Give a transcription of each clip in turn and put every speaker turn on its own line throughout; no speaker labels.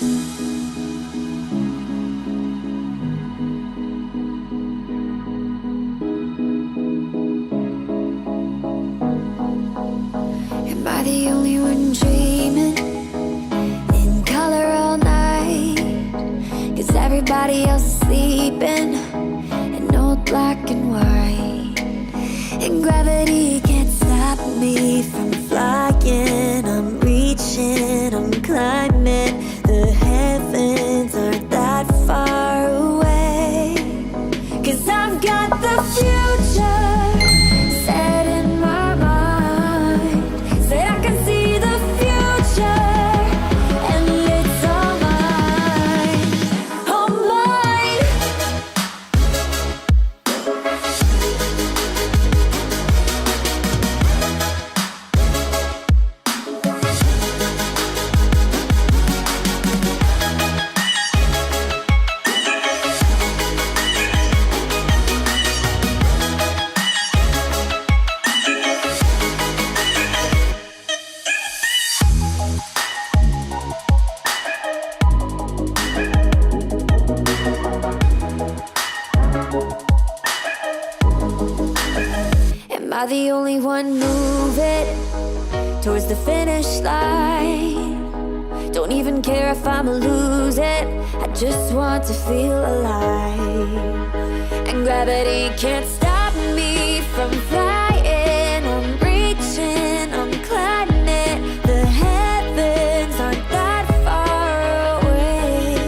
Am I the only one dreaming in color all night? 'Cause everybody else is sleeping in old black and white. And gravity can't stop me from flying. I'm reaching, I'm climbing. The heavens aren't that far away. 'Cause I've got the future set in my mind. Say I can see the future, and it's all mine, all mine. Am I the only one moving towards the finish line? Don't even care if I'ma lose it, I just want to feel alive. And gravity can't stop me from flying. I'm reaching, I'm climbing. The heavens aren't that far away.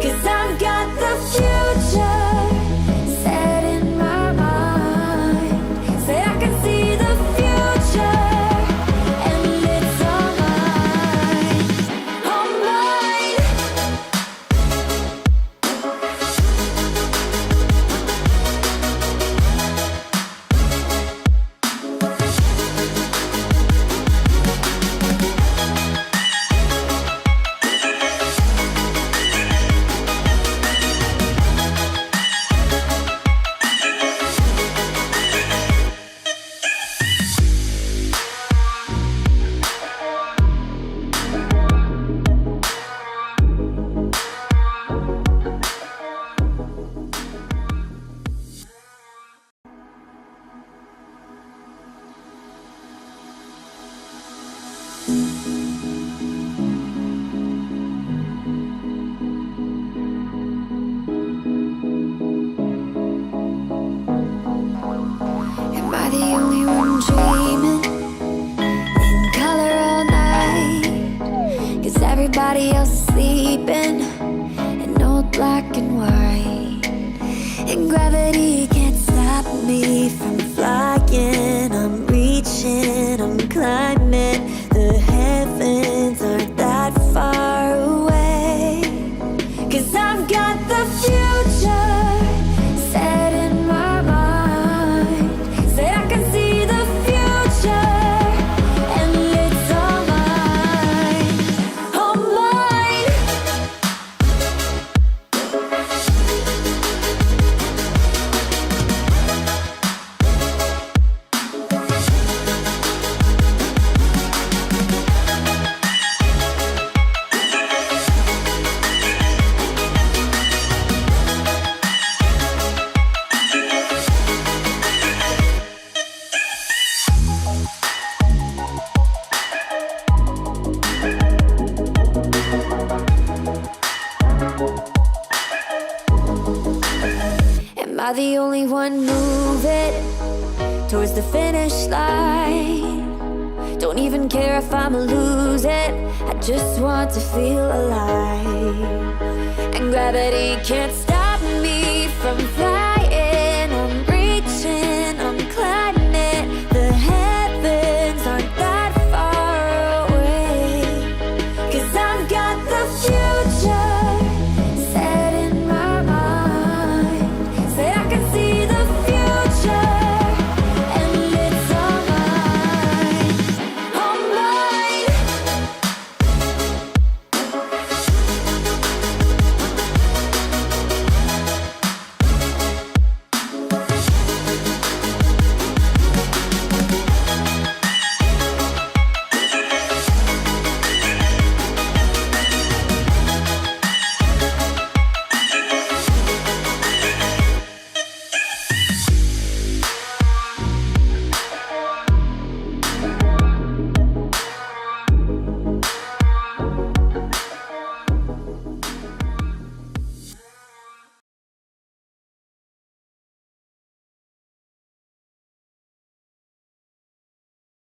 'Cause I've got the future set in my mind. Say I can see the future, and it's all mine, all mine. Am I the only one dreaming in color all night? 'Cause everybody else is sleeping in old black and white. And gravity can't stop me from flying. I'm reaching, I'm climbing. The heavens aren't that far away. 'Cause I've got the future set in my mind. Say I can see the future, and it's all mine, all mine. Am I the only one moving towards the finish line? Don't even care if I'ma lose it, I just want to feel alive. And gravity can't stop